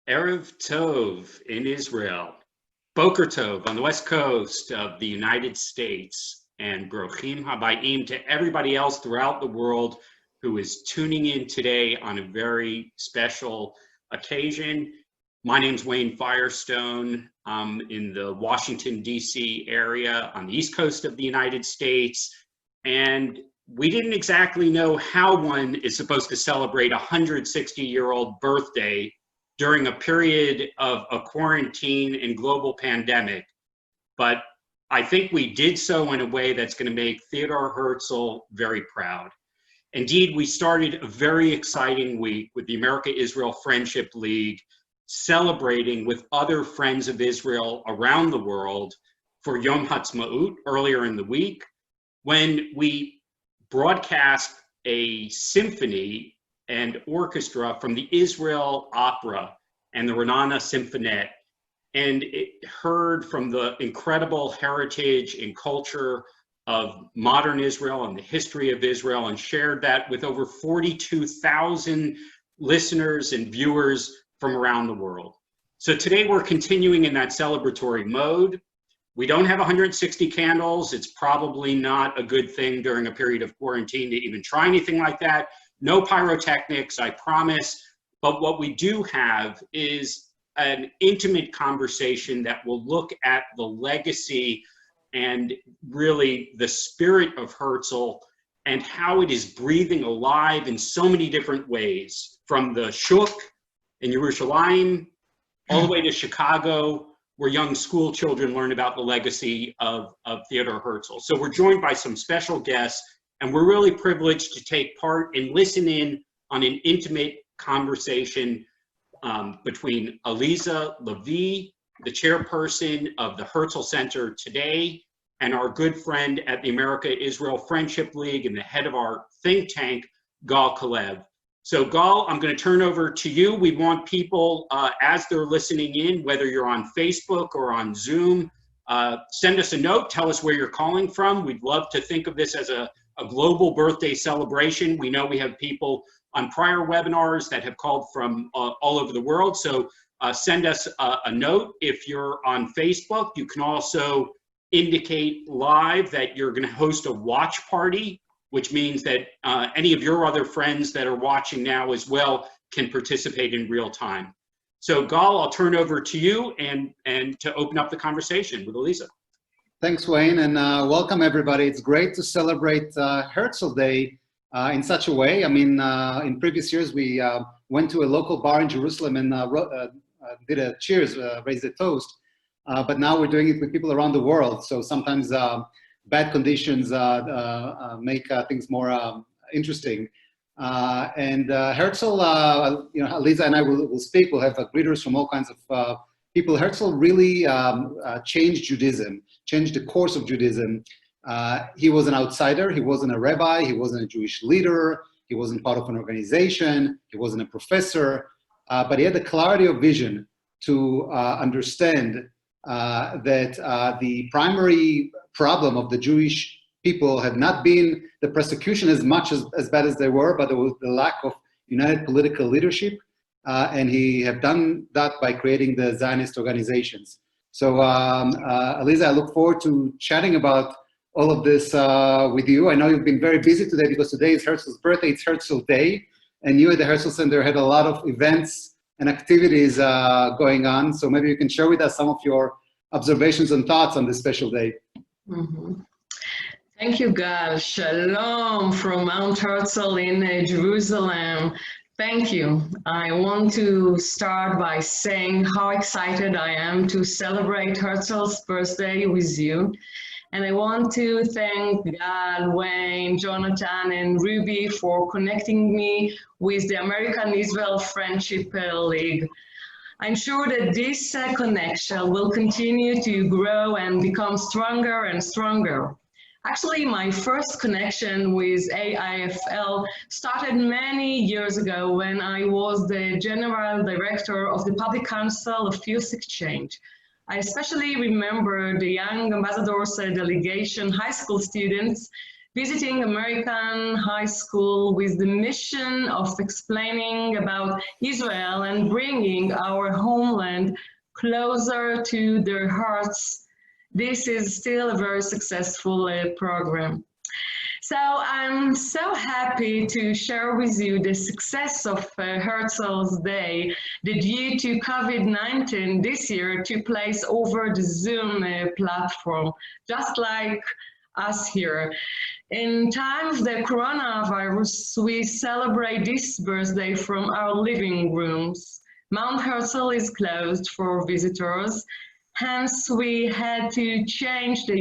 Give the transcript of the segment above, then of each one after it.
Erev Tov in Israel, Boker Tov on the west coast of the United States, and Brochim Habayim to everybody else throughout the world who is tuning in today on a very special occasion. My name's Wayne Firestone. I'm in the Washington, D.C. area on the east coast of the United States, and we didn't exactly know how one is supposed to celebrate a 160-year-old birthday during a period of a quarantine and global pandemic. But I think we did so in a way that's going to make Theodor Herzl very proud. Indeed, we started a very exciting week with the America-Israel Friendship League celebrating with other friends of Israel around the world for Yom Ha'atzmaut earlier in the week, when we broadcast a symphony and orchestra from the Israel Opera and the Renana Symphonette, and it heard from the incredible heritage and culture of modern Israel and the history of Israel, and shared that with over 42,000 listeners and viewers from around the world. So today we're continuing in that celebratory mode. We don't have 160 candles. It's probably not a good thing during a period of quarantine to even try anything like that. No pyrotechnics, I promise. But what we do have is an intimate conversation that will look at the legacy and really the spirit of Herzl and how it is breathing alive in so many different ways, from the Shuk in Yerushalayim all the way to Chicago, where young school children learn about the legacy of Theodor Herzl. So we're joined by some special guests, and we're really privileged to take part and listen in on an intimate conversation between Aliza, Lavie, the chairperson of the Herzl Center today, and our good friend at the America-Israel Friendship League and the head of our think tank, Gal Kalev. So Gal, I'm going to turn over to you. We want people, as they're listening in, whether you're on Facebook or on Zoom, send us a note, tell us where you're calling from. We'd love to think of this as a global birthday celebration. We know we have people on prior webinars that have called from all over the world. So send us a note. If you're on Facebook, you can also indicate live that you're going to host a watch party, which means that any of your other friends that are watching now as well can participate in real time. So Gal, I'll turn over to you and to open up the conversation with Aliza. Thanks, Wayne, and welcome everybody. It's great to celebrate Herzl Day in such a way. I mean, in previous years, we went to a local bar in Jerusalem and did a cheers, raised a toast. But now we're doing it with people around the world. So sometimes bad conditions make things more interesting. And Herzl, Aliza and I will speak. We'll have greeters from all kinds of people. Herzl really changed Judaism, changed the course of Judaism. He was an outsider. He wasn't a rabbi. He wasn't a Jewish leader. He wasn't part of an organization. He wasn't a professor. But he had the clarity of vision to understand that the primary problem of the Jewish people had not been the persecution as much as bad as they were, but it was the lack of united political leadership. And he have done that by creating the Zionist organizations. So Aliza, I look forward to chatting about all of this with you. I know you've been very busy today because today is Herzl's birthday, it's Herzl Day, and you at the Herzl Center had a lot of events and activities going on. So maybe you can share with us some of your observations and thoughts on this special day. Mm-hmm. Thank you, Gal. Shalom from Mount Herzl in Jerusalem. Thank you. I want to start by saying how excited I am to celebrate Herzl's birthday with you. And I want to thank Gal, Wayne, Jonathan, and Ruby for connecting me with the American Israel Friendship League. I'm sure that this connection will continue to grow and become stronger and stronger. Actually, my first connection with AIFL started many years ago when I was the General Director of the Public Council of Youth Exchange. I especially remember the young ambassadors delegation, high school students, visiting American high school with the mission of explaining about Israel and bringing our homeland closer to their hearts. This is still a very successful program. So I'm so happy to share with you the success of Herzl's Day that due to COVID-19 this year took place over the Zoom platform, just like us here. In time of the coronavirus, we celebrate this birthday from our living rooms. Mount Herzl is closed for visitors, hence we had to change the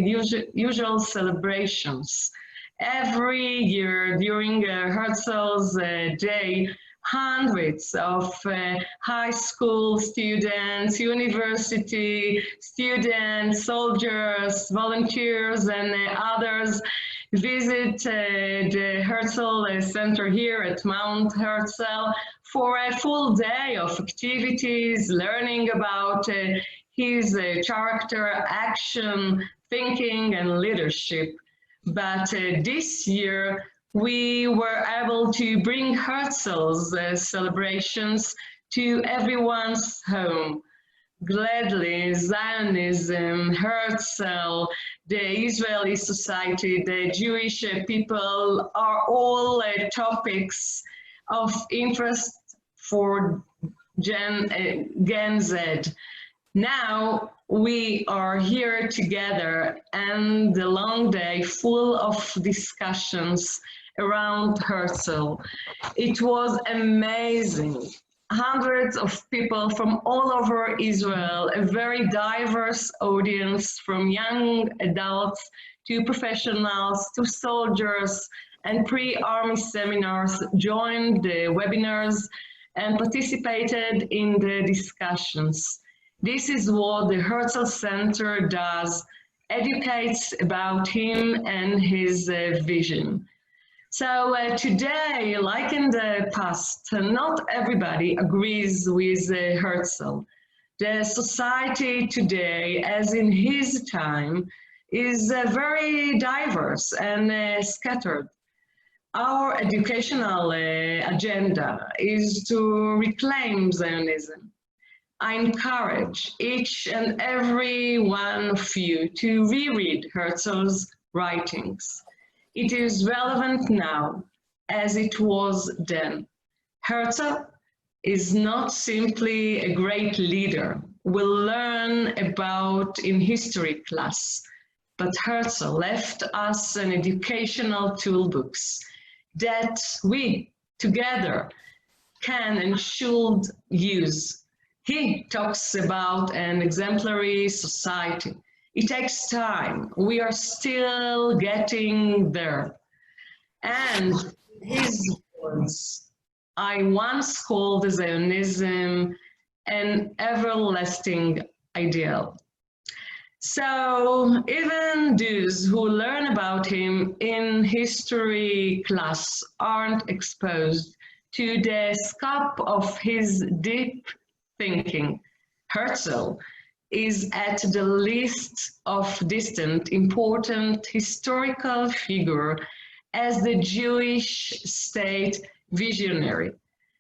usual celebrations. Every year during Herzl's Day, hundreds of high school students, university students, soldiers, volunteers, and others visit the Herzl Center here at Mount Herzl for a full day of activities, learning about his character, action, thinking, and leadership. But this year, we were able to bring Herzl's celebrations to everyone's home. Gladly, Zionism, Herzl, the Israeli society, the Jewish people are all topics of interest for Gen Z. Now we are here together and the long day full of discussions around Herzl. It was amazing. Hundreds of people from all over Israel, a very diverse audience from young adults to professionals to soldiers and pre-army seminars joined the webinars and participated in the discussions. This is what the Herzl Center does, educates about him and his vision. So today, like in the past, not everybody agrees with Herzl. The society today, as in his time, is very diverse and scattered. Our educational agenda is to reclaim Zionism. I encourage each and every one of you to reread Herzl's writings. It is relevant now as it was then. Herzl is not simply a great leader we'll learn about in history class, but Herzl left us an educational toolbox that we together can and should use. He talks about an exemplary society. It takes time. We are still getting there. And his words, I once called Zionism an everlasting ideal. So even those who learn about him in history class aren't exposed to the scope of his deep thinking. Herzl is at the least of distant, important historical figure as the Jewish state visionary.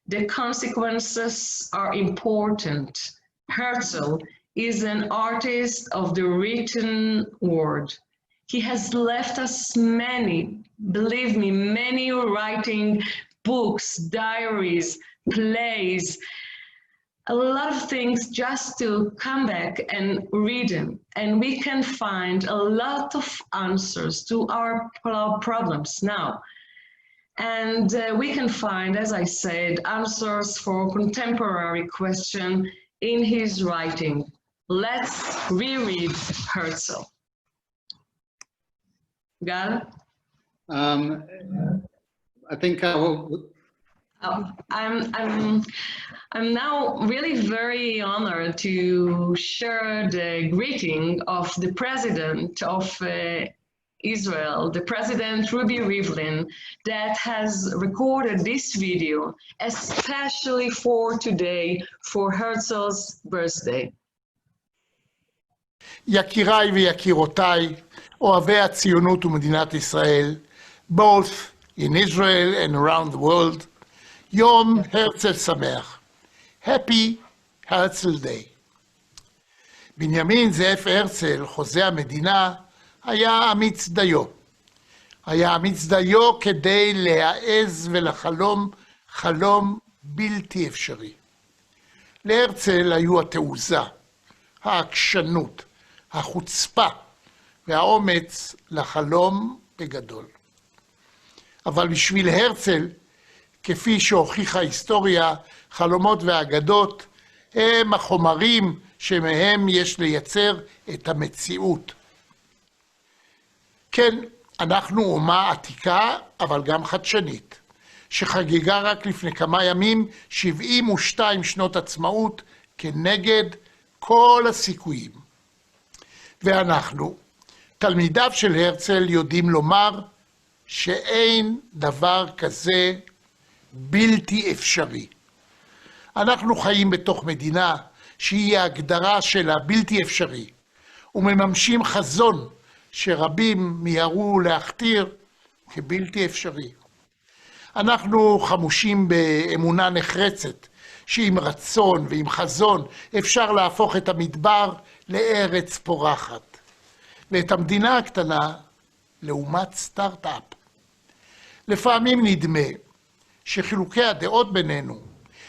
The consequences are important. Herzl is an artist of the written word. He has left us many, believe me, many writing books, diaries, plays, a lot of things just to come back and read them. And we can find a lot of answers to our problems now. And we can find, as I said, answers for contemporary questions in his writing. Let's reread Herzl. Gal? I think I'm now really very honored to share the greeting of the President of Israel, the President Reuven, that has recorded this video especially for today, for Herzl's birthday. יקיריי ויקירותיי, אוהבי הציונות ומדינת ישראל, both in Israel and around the world. Yom Herzl Sameach. Happy Herzl Day. בנימין זאב הרצל, חוזה המדינה, היה אמיץ דיו. היה אמיץ דיו כדי להעז ולחלום חלום בלתי אפשרי. להרצל היו התעוזה, העקשנות, החוצפה והאומץ לחלום בגדול. אבל בשביל הרצל, כפי שהוכיחה ההיסטוריה, חלומות ואגדות הם החומרים שמהם יש לייצר את המציאות. כן, אנחנו אומה עתיקה, אבל גם חדשנית, שחגגה רק לפני כמה ימים 72 שנות עצמאות כנגד כל הסיכויים. ואנחנו, תלמידיו של הרצל, יודעים לומר שאין דבר כזה בלתי אפשרי. אנחנו חיים בתוך מדינה שהיא ההגדרה של הבלתי אפשרי, ומממשים חזון שרבים מיהרו להכתיר כבלתי אפשרי. אנחנו חמושים באמונה נחרצת שעם רצון ועם חזון אפשר להפוך את המדבר לארץ פורחת, ואת המדינה הקטנה לאומת סטארט-אפ. לפעמים נדמה שחילוקי הדעות בינינו,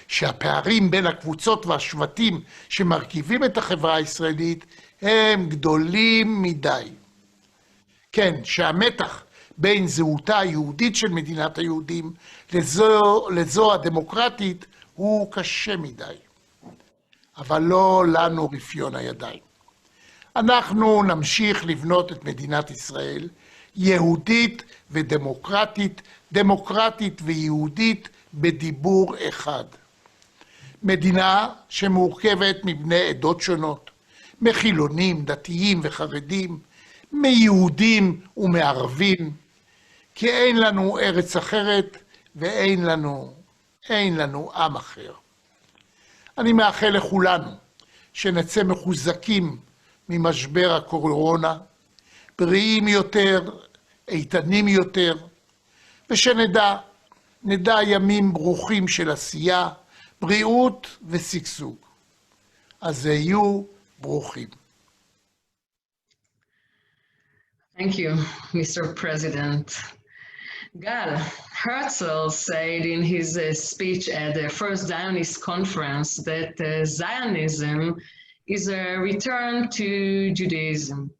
שהפערים בין הקבוצות והשבטים שמרכיבים את החברה הישראלית הם גדולים מדי. כן, שהמתח בין זהותה היהודית של מדינת היהודים לזו הדמוקרטית הוא קשה מדי. אבל לא לנו רפיון הידיים. אנחנו נמשיך לבנות את מדינת ישראל יהודית ודמוקרטית, דמוקרטית ויהודית בדיבור אחד. מדינה שמורכבת מבני עדות שונות, מחילונים, דתיים וחרדים, מיהודים ומערבים, כי אין לנו ארץ אחרת ואין לנו עם אחר. אני מאחל לכולנו שנצא מחוזקים ממשבר הקורונה, בריאים יותר, איתנים יותר, ושנדע ימים ברוכים של עשייה, בריאות ושגשוג. אז יהיו ברוכים. Thank you, Mr. President. Gal, Herzl said in his speech at the first Zionist conference that Zionism is a return to Judaism.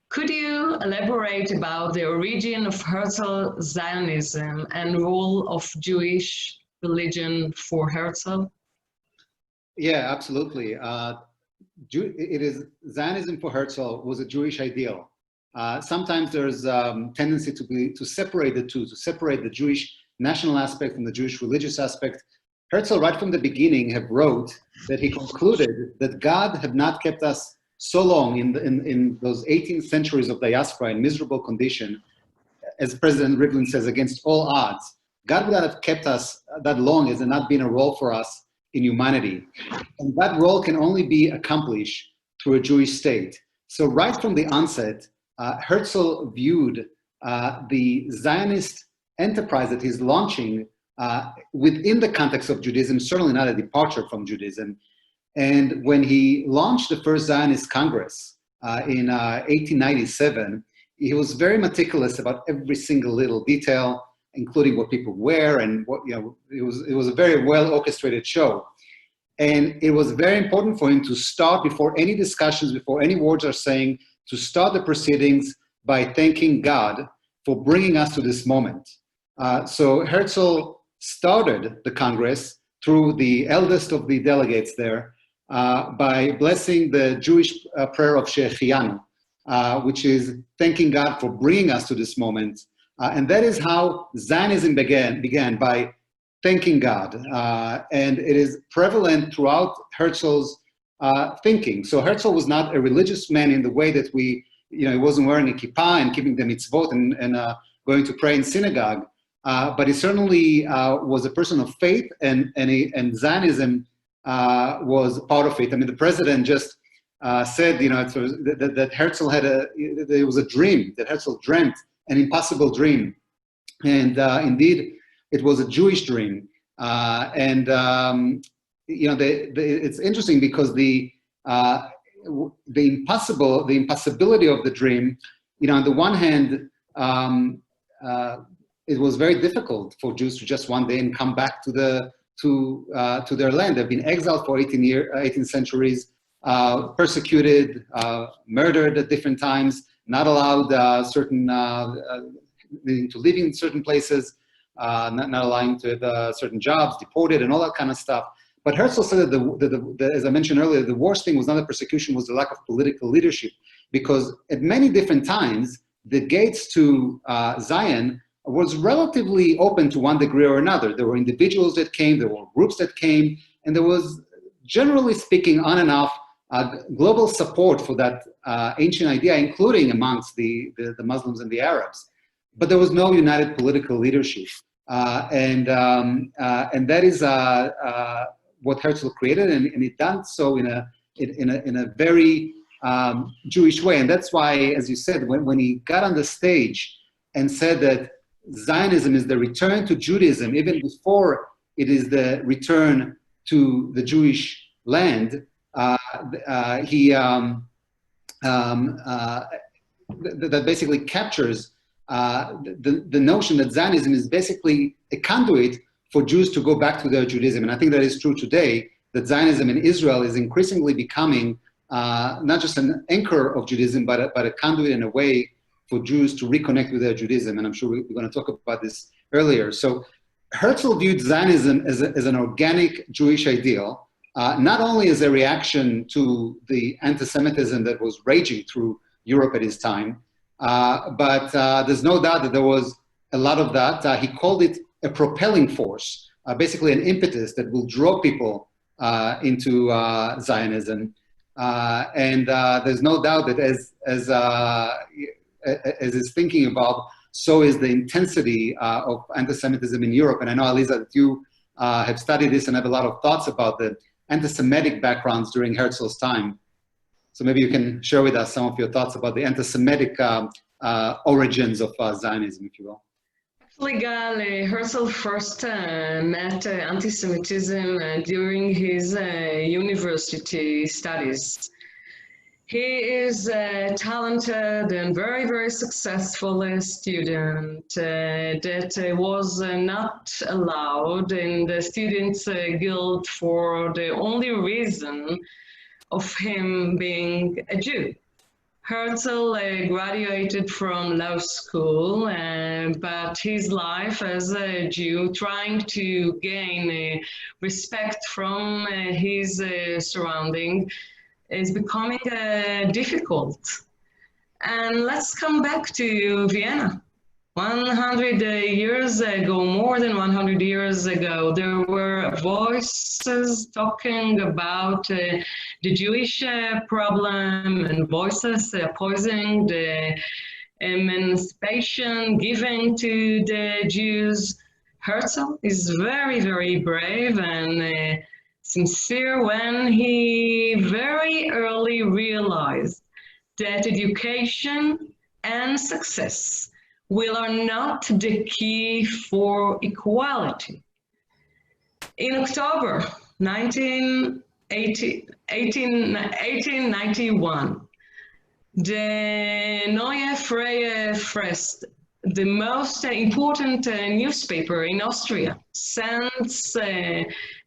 Could you elaborate about the origin of Herzl Zionism and role of Jewish religion for Herzl? Yeah, absolutely. Zionism for Herzl was a Jewish ideal. Sometimes there's tendency to separate the two, to separate the Jewish national aspect from the Jewish religious aspect. Herzl, right from the beginning, wrote that he concluded that God had not kept us so long in those 18 centuries of diaspora in miserable condition, as President Rivlin says, against all odds. God would not have kept us that long as there not been a role for us in humanity. And that role can only be accomplished through a Jewish state. So right from the onset, Herzl viewed the Zionist enterprise that he's launching within the context of Judaism, certainly not a departure from Judaism. And when he launched the first Zionist Congress in 1897, he was very meticulous about every single little detail, including what people wear and what, it was a very well orchestrated show. And it was very important for him to start before any discussions, before any words are saying, to start the proceedings by thanking God for bringing us to this moment. So Herzl started the Congress through the eldest of the delegates there by blessing the Jewish prayer of Shechianu, which is thanking God for bringing us to this moment. And that is how Zionism began by thanking God. And it is prevalent throughout Herzl's thinking. So Herzl was not a religious man in the way that he wasn't wearing a kippah and keeping the mitzvot and going to pray in synagogue. But he certainly was a person of faith, and Zionism was part of it. I mean, the president just said, that Herzl it was a dream, that Herzl dreamt an impossible dream, And indeed, it was a Jewish dream. It's interesting because the impossibility of the dream, on the one hand, it was very difficult for Jews to just one day and come back to their land. They've been exiled for 18 centuries, persecuted, murdered at different times, not allowed to live in certain places, not allowing to have certain jobs, deported, and all that kind of stuff. But Herzl said that, as I mentioned earlier, the worst thing was not the persecution, was the lack of political leadership. Because at many different times, the gates to Zion was relatively open to one degree or another. There were individuals that came, there were groups that came, and there was, generally speaking, on and off, global support for that ancient idea, including amongst the Muslims and the Arabs. But there was no united political leadership. And that is what Herzl created, and it done so in a very Jewish way. And that's why, as you said, when he got on the stage and said that Zionism is the return to Judaism, even before it is the return to the Jewish land, that basically captures the notion that Zionism is basically a conduit for Jews to go back to their Judaism. And I think that is true today, that Zionism in Israel is increasingly becoming not just an anchor of Judaism, but a conduit in a way for Jews to reconnect with their Judaism. And I'm sure we're going to talk about this earlier. So Herzl viewed Zionism as an organic Jewish ideal, not only as a reaction to the anti-Semitism that was raging through Europe at his time, but there's no doubt that there was a lot of that. He called it a propelling force, basically an impetus that will draw people into Zionism. And there's no doubt that as is thinking about, so is the intensity of anti-Semitism in Europe. And I know, Aliza, that you have studied this and have a lot of thoughts about the anti-Semitic backgrounds during Herzl's time. So maybe you can share with us some of your thoughts about the anti-Semitic origins of Zionism, if you will. Actually, Gal, Herzl first met anti-Semitism during his university studies. He is a talented and very, very successful student that was not allowed in the Students' Guild for the only reason of him being a Jew. Herzl graduated from law school, but his life as a Jew, trying to gain respect from his surrounding, is becoming difficult. And let's come back to Vienna. 100 years ago, more than 100 years ago, there were voices talking about the Jewish problem, and voices opposing the emancipation given to the Jews. Herzl is very, very brave and sincere when he very early realized that education and success are not the key for equality. In October 1891, the Neue Freie Presse, the most important newspaper in Austria, sends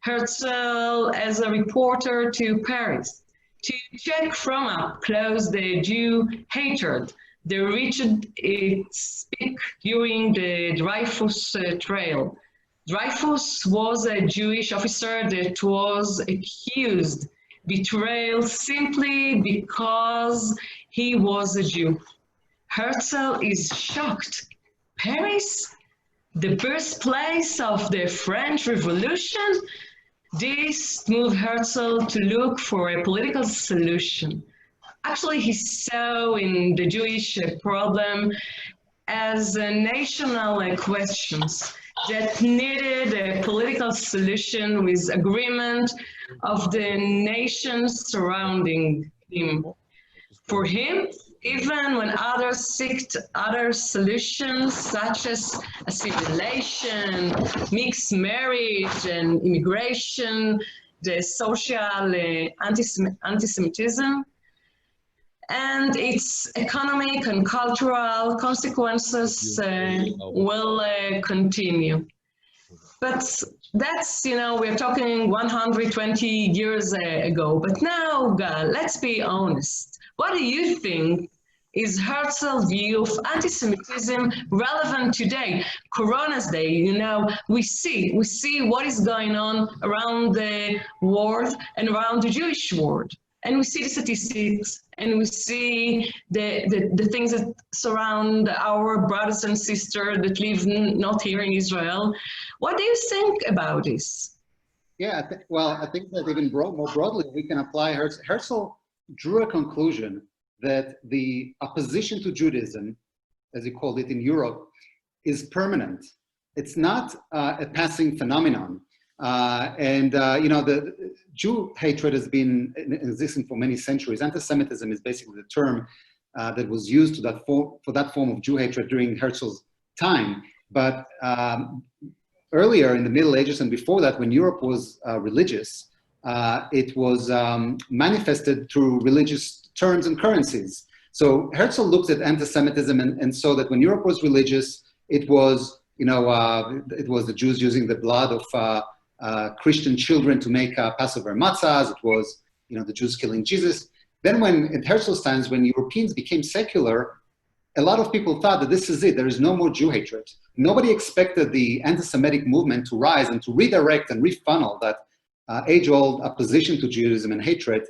Herzl as a reporter to Paris to check from up close the Jew hatred that reached its peak during the Dreyfus trial. Dreyfus was a Jewish officer that was accused betrayal simply because he was a Jew. Herzl is shocked. Paris, the birthplace of the French Revolution? This moved Herzl to look for a political solution. Actually, he saw in the Jewish problem as a national questions that needed a political solution with agreement of the nations surrounding him. For him, even when others seeked other solutions such as assimilation, mixed marriage and immigration, the social anti-Semitism, and its economic and cultural consequences will continue. But that's, we're talking 120 years ago. But now, Gal, let's be honest. What do you think is Herzl's view of anti-Semitism relevant today? Corona's Day, we see what is going on around the world and around the Jewish world. And we see the statistics, and we see the things that surround our brothers and sisters that live not here in Israel. What do you think about this? Yeah, I think that even more broadly, we can apply Herzl. Herzl drew a conclusion that the opposition to Judaism, as he called it in Europe, is permanent. It's not a passing phenomenon. The Jew hatred has been existing for many centuries. Anti-Semitism is basically the term that was used for that form of Jew hatred during Herzl's time. But earlier in the Middle Ages and before that, when Europe was religious, it was manifested through religious terms and currencies. So Herzl looked at anti-Semitism and saw that when Europe was religious, it was the Jews using the blood of Christian children to make Passover matzahs. It was, the Jews killing Jesus. Then in Herzl's times, when Europeans became secular, a lot of people thought that this is it. There is no more Jew hatred. Nobody expected the anti-Semitic movement to rise and to redirect and refunnel that age-old opposition to Judaism and hatred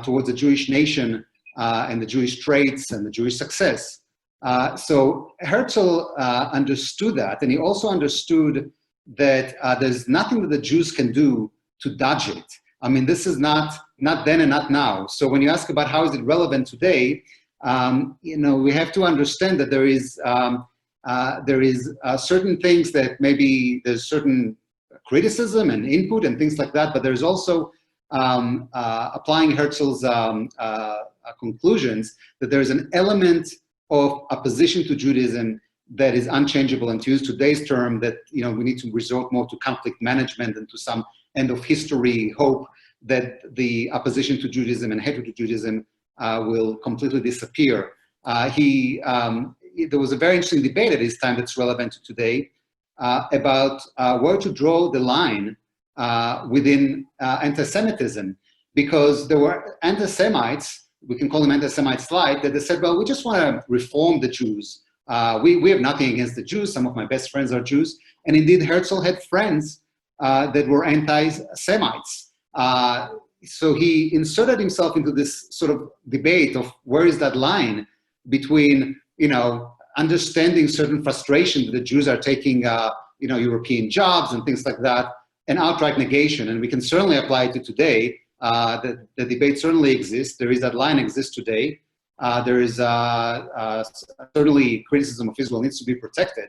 towards the Jewish nation and the Jewish traits and the Jewish success. So Herzl understood that, and he also understood that there's nothing that the Jews can do to dodge it. I mean, this is not then and not now. So when you ask about how is it relevant today, we have to understand that there is certain things that maybe there's certain criticism and input and things like that, but there's also applying Herzl's conclusions that there's an element of opposition to Judaism that is unchangeable, and to use today's term, that we need to resort more to conflict management and to some end of history hope that the opposition to Judaism and hatred to Judaism will completely disappear. There was a very interesting debate at his time that's relevant to today about where to draw the line within anti-Semitism, because there were anti-Semites, we can call them anti-Semites light, that they said, well, we just want to reform the Jews. We have nothing against the Jews. Some of my best friends are Jews. And indeed, Herzl had friends that were anti-Semites. So he inserted himself into this sort of debate of where is that line between, understanding certain frustration that the Jews are taking, European jobs and things like that, and outright negation. And we can certainly apply it to today. The debate certainly exists. There is that line exists today. There is certainly criticism of Israel needs to be protected,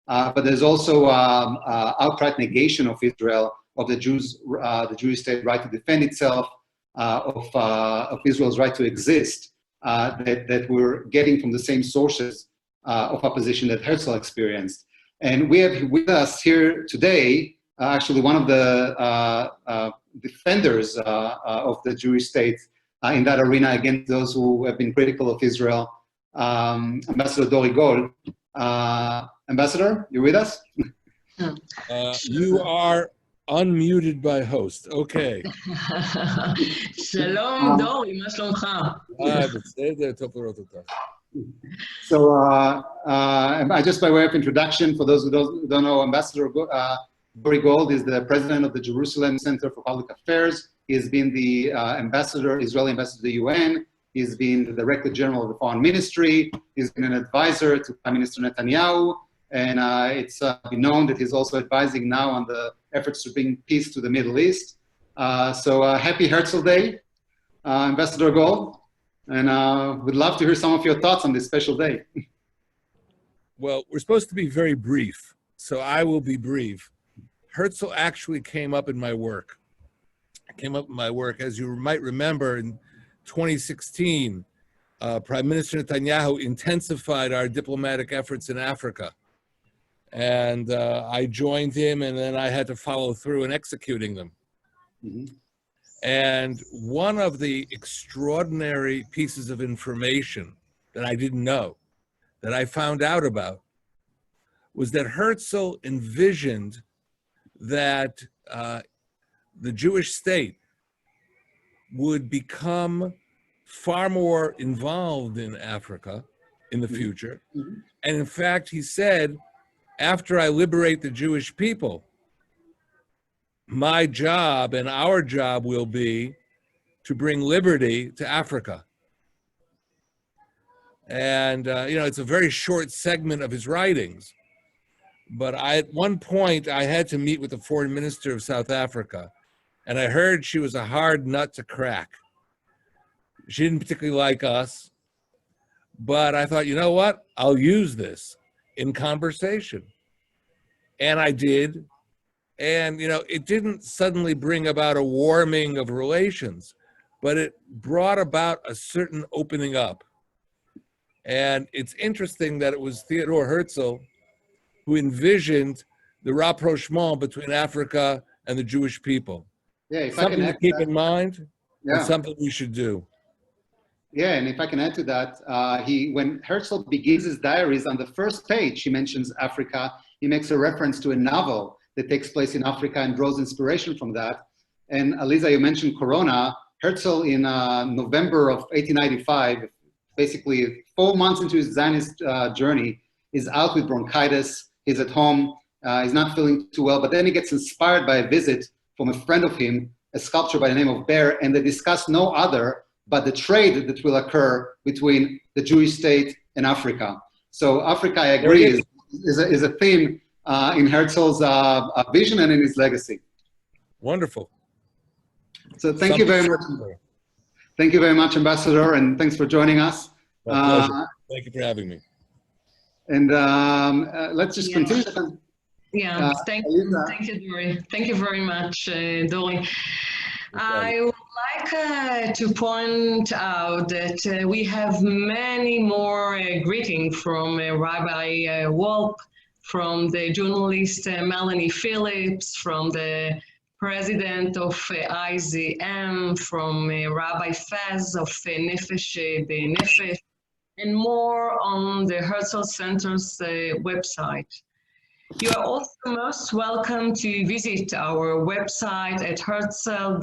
but there's also outright negation of Israel, of the Jewish state right to defend itself, of Israel's right to exist, that we're getting from the same sources of opposition that Herzl experienced. And we have with us here today, actually one of the defenders of the Jewish state in that arena against those who have been critical of Israel, Ambassador Dore. Ambassador, you with us? You are unmuted by host. Okay. Shalom, Dore, מה שלומך? בסדר, טוב לראות אותך. So, just by way of introduction, for those who don't know, Ambassador Dore Gold is the president of the Jerusalem Center for Public Affairs. He has been the Israeli ambassador to the UN. He's been the Director General of the Foreign Ministry. He's been an advisor to Prime Minister Netanyahu. And it's been known that he's also advising now on the efforts to bring peace to the Middle East. So happy Herzl Day, Ambassador Gold. And we'd love to hear some of your thoughts on this special day. Well, we're supposed to be very brief, so I will be brief. Herzl actually came up in my work. As you might remember, in 2016, Prime Minister Netanyahu intensified our diplomatic efforts in Africa. And I joined him, and then I had to follow through in executing them. Mhm. And one of the extraordinary pieces of information that I didn't know, that I found out about, was that Herzl envisioned that the Jewish state would become far more involved in Africa in the future. Mhm. And in fact, he said, after I liberate the Jewish people, my job and our job will be to bring liberty to Africa. And, it's a very short segment of his writings. But at one point, I had to meet with the foreign minister of South Africa, and I heard she was a hard nut to crack. She didn't particularly like us, but I thought, you know what? I'll use this in conversation. And I did. And, it didn't suddenly bring about a warming of relations, but it brought about a certain opening up. And it's interesting that it was Theodor Herzl who envisioned the rapprochement between Africa and the Jewish people. Yeah, if I Something can to add keep to that, in mind, yeah. and something we should do. Yeah, and if I can add to that, when Herzl begins his diaries, on the first page, he mentions Africa. He makes a reference to a novel that takes place in Africa and draws inspiration from that. And Aliza, you mentioned Corona. Herzl in November of 1895, basically 4 months into his Zionist journey, is out with bronchitis. He's at home. He's not feeling too well, but then he gets inspired by a visit from a friend of him, a sculptor by the name of Dore, and they discuss no other but the trade that will occur between the Jewish state and Africa. So Africa, I agree, is a theme in Herzl's vision and in his legacy. Wonderful. So thank you very much. Thank you very much, Ambassador, and thanks for joining us. My pleasure. Thank you for having me. And let's just continue. Yeah, thank you, Dore. Thank you very much, Dore. I would like to point out that we have many more greetings from Rabbi Wolp, from the journalist Melanie Phillips, from the president of IZM, from Rabbi Fez of Nefesh B'Nefesh, and more on the Herzl Center's website. You are also most welcome to visit our website at herzl.org.il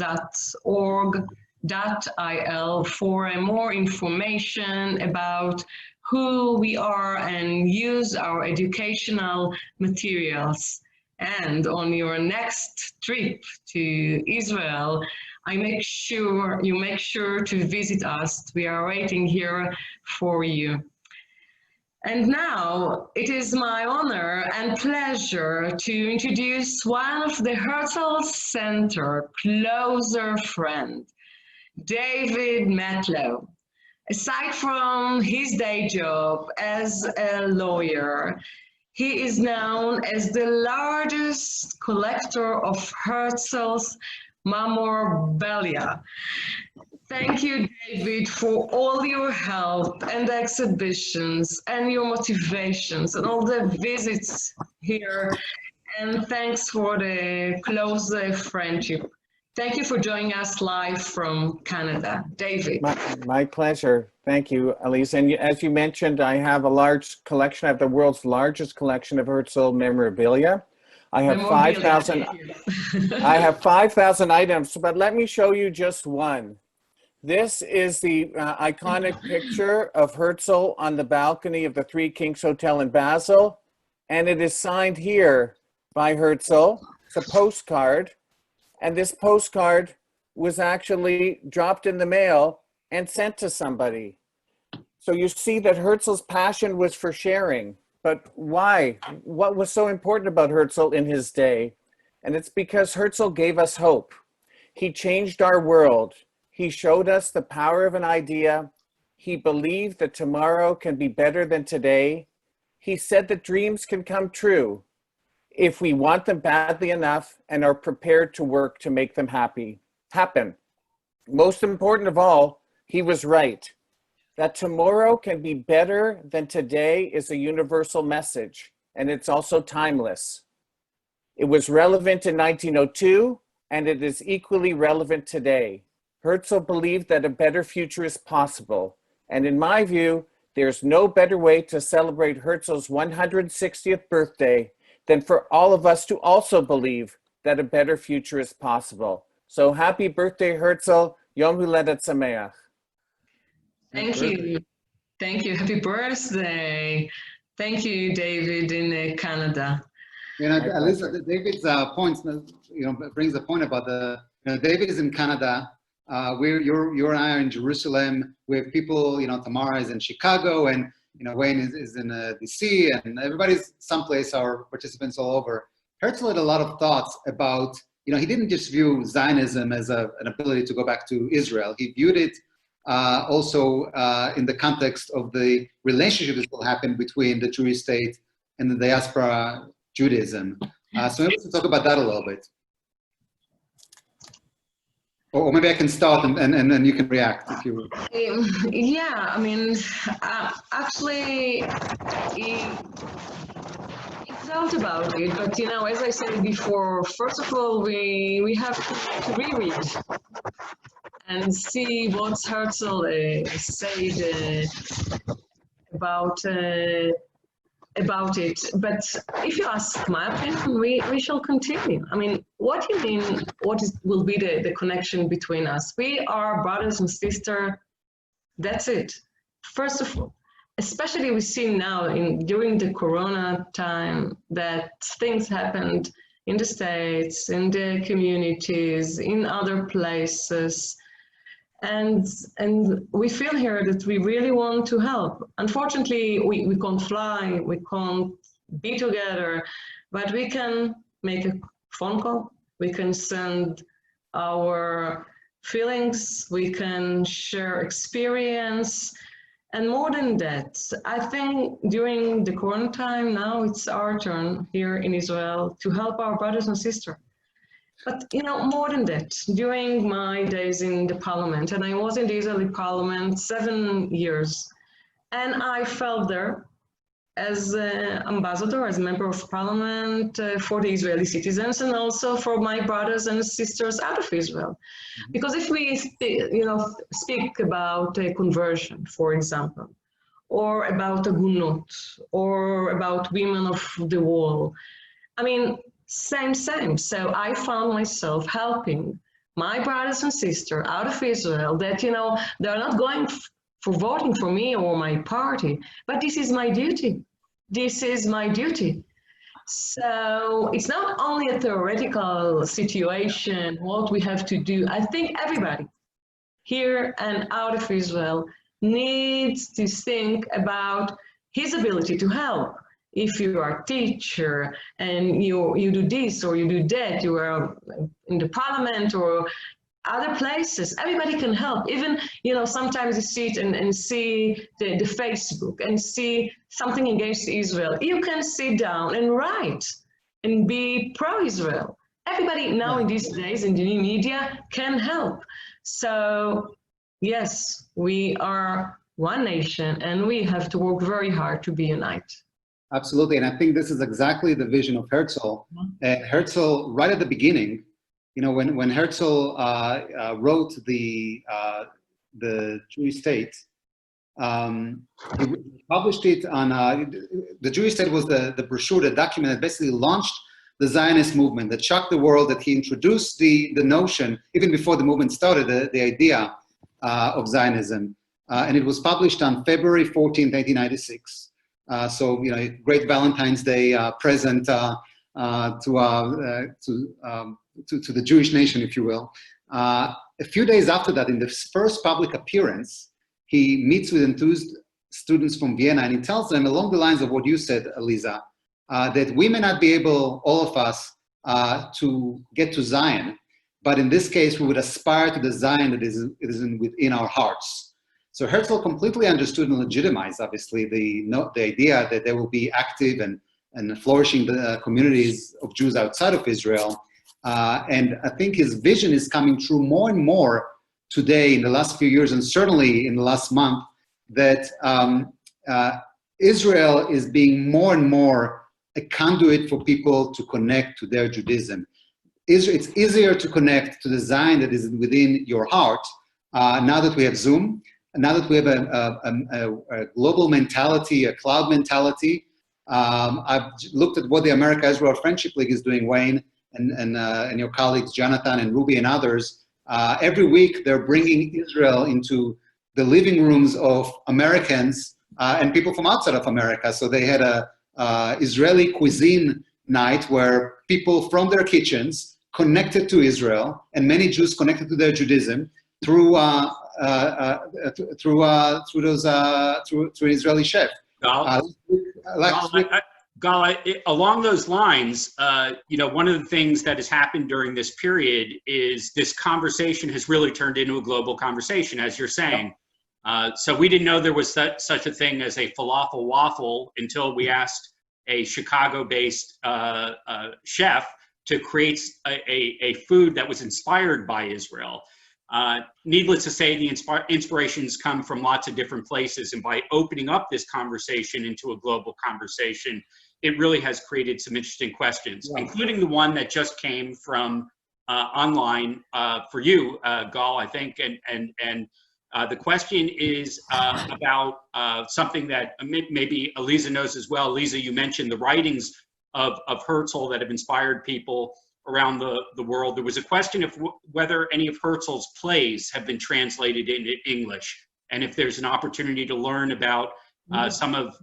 for more information about who we are and use our educational materials. And on your next trip to Israel, you make sure to visit us. We are waiting here for you. And now it is my honor and pleasure to introduce one of the Herzl Center closer friend, David Matlow. Aside from his day job as a lawyer, he is known as the largest collector of Herzl's memorabilia. Thank you, David, for all your help and the exhibitions and your motivations and all the visits here. And thanks for the close friendship. Thank you for joining us live from Canada. David. My pleasure. Thank you, Aliza. And as you mentioned, I have a large collection. I have the world's largest collection of Herzl memorabilia. I have 5,000. I have 5,000 items, but let me show you just one. This is the iconic picture of Herzl on the balcony of the Three Kings Hotel in Basel, and it is signed here by Herzl. It's a postcard, and this postcard was actually dropped in the mail and sent to somebody. So you see that Herzl's passion was for sharing, but why? What was so important about Herzl in his day? And it's because Herzl gave us hope. He changed our world. He showed us the power of an idea. He believed that tomorrow can be better than today. He said that dreams can come true if we want them badly enough and are prepared to work to make them happen. Most important of all, he was right. That tomorrow can be better than today is a universal message, and it's also timeless. It was relevant in 1902, and it is equally relevant today. Herzl believed that a better future is possible, and in my view, there's no better way to celebrate Herzl's 160th birthday than for all of us to also believe that a better future is possible. So happy birthday, Herzl. Yom Huledet Sameach. Thank you. Thank you. Happy birthday. Thank you, David, in Canada. You know, Aliza, David's points, brings a point about David is in Canada. You and I are in Jerusalem. We have people, Tamara is in Chicago, and Wayne is in DC, and everybody's someplace. Our participants all over. Herzl had a lot of thoughts about, he didn't just view Zionism as an ability to go back to Israel. He viewed it also in the context of the relationship that will happen between the Jewish state and the diaspora Judaism. So maybe we can talk about that a little bit. Or maybe I can start and then you can react if you would. Yeah, I mean, actually, it's not about it, but as I said before, first of all, we have to reread and see what Herzl said about it. But if you ask my opinion, we shall continue. I mean, what do you mean, will be the connection between us? We are brothers and sisters, that's it. First of all, especially we see now during the Corona time that things happened in the States, in the communities, in other places. And we feel here that we really want to help. Unfortunately, we can't fly, we can't be together, but we can make a phone call, we can send our feelings, we can share experience, and more than that, I think during the Corona time, now it's our turn here in Israel to help our brothers and sisters. But, more than that, during my days in the parliament, and I was in the Israeli parliament 7 years, and I felt there as ambassador, as member of parliament for the Israeli citizens, and also for my brothers and sisters out of Israel. Because if we speak about a conversion, for example, or about agunot, or about women of the wall, I mean, same. So I found myself helping my brothers and sisters out of Israel that, they're not going for voting for me or my party, but this is my duty. This is my duty. So it's not only a theoretical situation, what we have to do. I think everybody here and out of Israel needs to think about his ability to help. If you are a teacher and you do this or you do that, you are in the parliament or other places, everybody can help. Even, sometimes you sit and see the Facebook and see something against Israel. You can sit down and write and be pro-Israel. Everybody now in these days in the new media can help. So yes, we are one nation and we have to work very hard to be united. Absolutely, and I think this is exactly the vision of Herzl. Herzl, right at the beginning, when Herzl wrote the Jewish state, he published it on, the Jewish state was the brochure, the document that basically launched the Zionist movement, that shocked the world, that he introduced the notion, even before the movement started, the idea of Zionism. And it was published on February 14, 1996. So, great Valentine's Day present to the Jewish nation, if you will. A few days after that, in the first public appearance, he meets with enthused students from Vienna, and he tells them, along the lines of what you said, Aliza, that we may not be able, all of us, to get to Zion, but in this case, we would aspire to the Zion that is within our hearts. So Herzl completely understood and legitimized, obviously, the idea that there will be active and flourishing communities of Jews outside of Israel. And I think his vision is coming true more and more today in the last few years, and certainly in the last month, that Israel is being more and more a conduit for people to connect to their Judaism. It's easier to connect to the Zion that is within your heart now that we have Zoom, now that we have a global mentality, a cloud mentality. I've looked at what the America-Israel Friendship League is doing, Wayne, and your colleagues, Jonathan and Ruby and others. Every week they're bringing Israel into the living rooms of Americans and people from outside of America. So they had a Israeli cuisine night where people from their kitchens connected to Israel, and many Jews connected to their Judaism through Israeli chef. Along those lines, one of the things that has happened during this period is this conversation has really turned into a global conversation, as you're saying. So we didn't know there was such a thing as a falafel waffle until we asked a Chicago-based chef to create a food that was inspired by Israel. Needless to say, the inspirations come from lots of different places, and by opening up this conversation into a global conversation, it really has created some interesting questions, including the one that just came from online for you, Gal, I think, and the question is about something that maybe Aliza knows as well. Aliza, you mentioned the writings of Herzl that have inspired people around the world. There was a question of whether any of Herzl's plays have been translated into English, and if there's an opportunity to learn about some of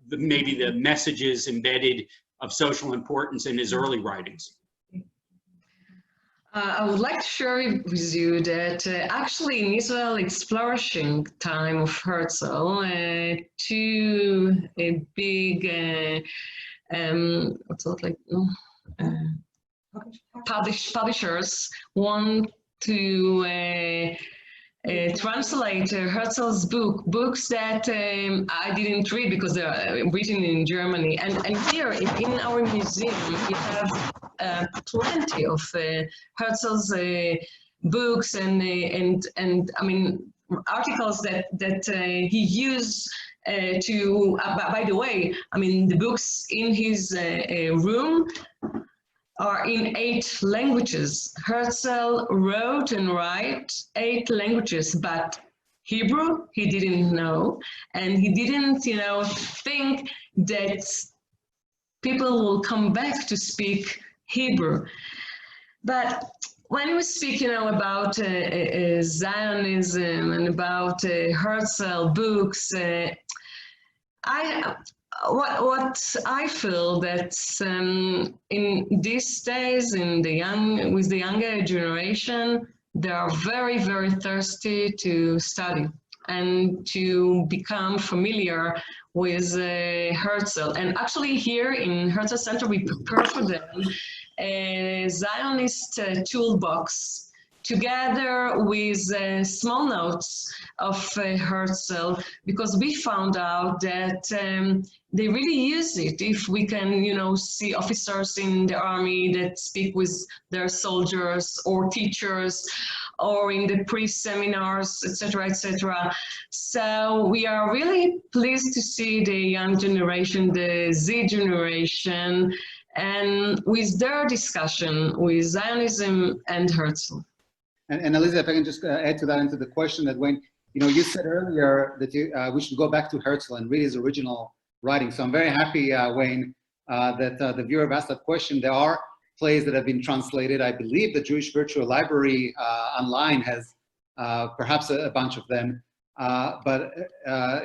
maybe the messages embedded of social importance in his early writings. I would like to share with you that actually in Israel it's flourishing time of Herzl. Two big publishers want to translate Herzl's books that I didn't read because they're written in Germany. And here in our museum, we have plenty of Herzl's books and I mean articles that he used to. By the way, I mean the books in his room are in 8 languages. Herzl wrote and write 8 languages, but Hebrew he didn't know, and he didn't, think that people will come back to speak Hebrew. But when we speak, about Zionism and about Herzl books, what I feel that in these days, with the younger generation, they are very, very thirsty to study and to become familiar with Herzl. And actually here in Herzl Center, we prepare for them a Zionist toolbox together with small notes of Herzl, because we found out that they really use it. If we can, see officers in the army that speak with their soldiers or teachers, or in the pre-seminars, etc., etc. So we are really pleased to see the young generation, the Z generation, and with their discussion with Zionism and Herzl. And Aliza, if I can just add to that, into the question that when, you said earlier that we should go back to Herzl and read his original writing. So I'm very happy, Wayne, that the viewer have asked that question. There are plays that have been translated. I believe the Jewish Virtual Library online has perhaps a bunch of them. But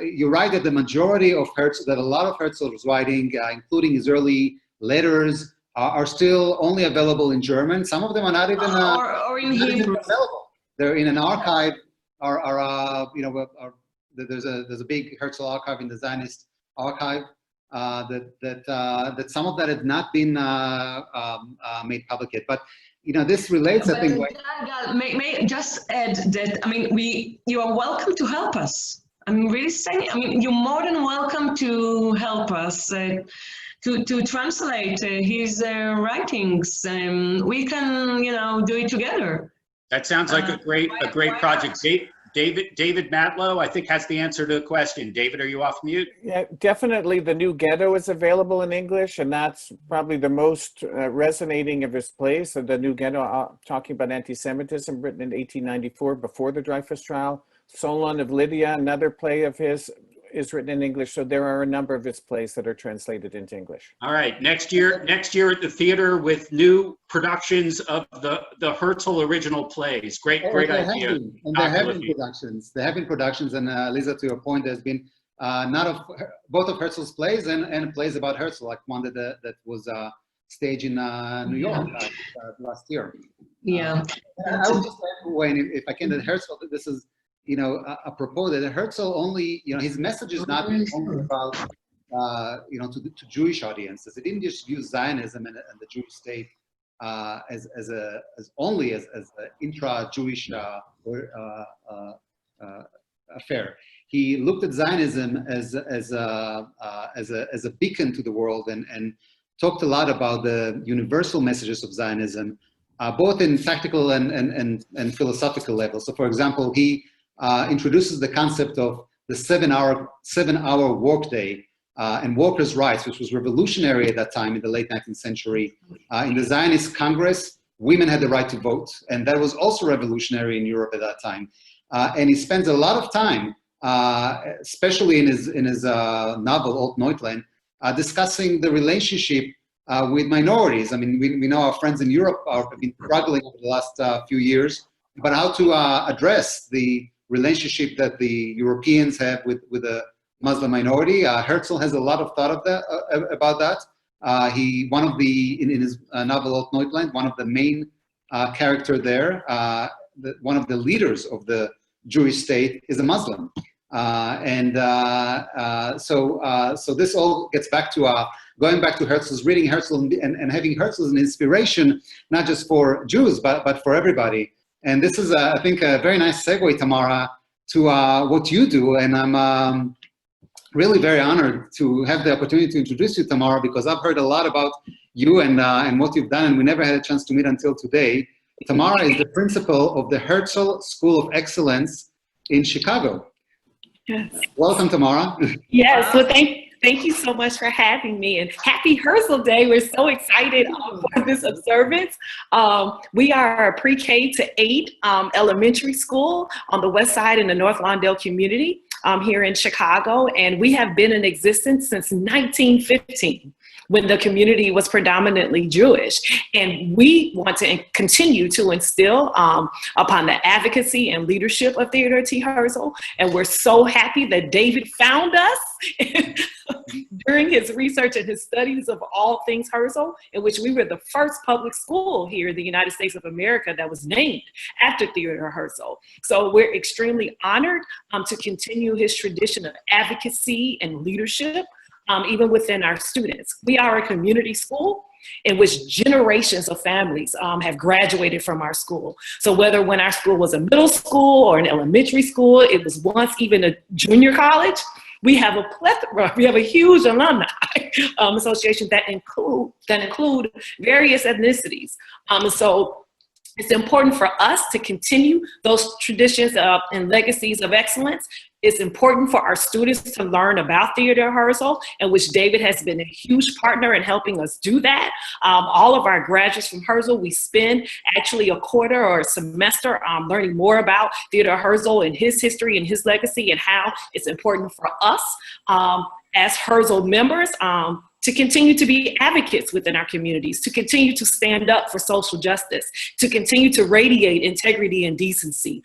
you're right that the majority of Herzl, that a lot of Herzl's writing, including his early letters, are still only available in German. Some of them are not even or in Hebrew. Available. They're in an archive. There's a big Herzl archive in the Zionist archive. That some of that has not been made public yet. But this relates, I think. May just add that, I mean, you are welcome to help us. I'm really saying, I mean, you're more than welcome to help us to translate his writings. We can, do it together. That sounds like a great project. David Matlow, I think, has the answer to the question. David, are you off mute? Yeah, definitely the New Ghetto is available in English, and that's probably the most resonating of his plays. So the New Ghetto, talking about anti-Semitism, written in 1894 before the Dreyfus trial. Solon of Lydia, another play of his, is written in English. So there are a number of his plays that are translated into English. All right, next year at the theater with new productions of the Herzl original plays. Great idea. And there have been productions. There have been productions, and Aliza, to your point, there's been both of Herzl's plays and plays about Herzl, like one that was staged in New York last year. Yeah. I would just add, Wayne, if I can, that Herzl, this is, apropos that Herzl only, his message is not only about, to Jewish audiences. He didn't just use Zionism and the Jewish state as an intra-Jewish affair. He looked at Zionism as a beacon to the world and talked a lot about the universal messages of Zionism, both in tactical and philosophical levels. So, for example, he introduces the concept of the seven-hour workday and workers' rights, which was revolutionary at that time in the late 19th century. In the Zionist Congress, women had the right to vote, and that was also revolutionary in Europe at that time. And he spends a lot of time, especially in his novel Old Neutland, discussing the relationship with minorities. I mean, we know our friends in Europe have been struggling over the last few years, but how to address the relationship that the Europeans have with the Muslim minority. Herzl has a lot of thought of that, about that. In his novel Old Neutland, one of the main character there, one of the leaders of the Jewish state is a Muslim. So this all gets back to going back to Herzl's reading Herzl and having Herzl as an inspiration, not just for Jews, but for everybody. And this is, I think, a very nice segue, Tamara, to what you do. And I'm really very honored to have the opportunity to introduce you, Tamara, because I've heard a lot about you and what you've done, and we never had a chance to meet until today. Tamara is the principal of the Herzl School of Excellence in Chicago. Yes. Welcome, Tamara. Yes, well, thank you so much for having me, and happy Herzl Day. We're so excited for this observance. We are a pre-K to 8 elementary school on the west side in the North Lawndale community here in Chicago, and we have been in existence since 1915. When the community was predominantly Jewish. And we want to continue to instill upon the advocacy and leadership of Theodor T. Herzl. And we're so happy that David found us during his research and his studies of all things Herzl, in which we were the first public school here in the United States of America that was named after Theodor Herzl. So we're extremely honored to continue his tradition of advocacy and leadership, even within our students. We are a community school in which generations of families have graduated from our school. So whether when our school was a middle school or an elementary school, it was once even a junior college, we have a plethora, we have a huge alumni association that include various ethnicities. So it's important for us to continue those traditions and legacies of excellence. It's important for our students to learn about Theodor Herzl, in which David has been a huge partner in helping us do that. All of our graduates from Herzl, we spend actually a quarter or a semester learning more about Theodor Herzl and his history and his legacy, and how it's important for us as Herzl members to continue to be advocates within our communities, to continue to stand up for social justice, to continue to radiate integrity and decency.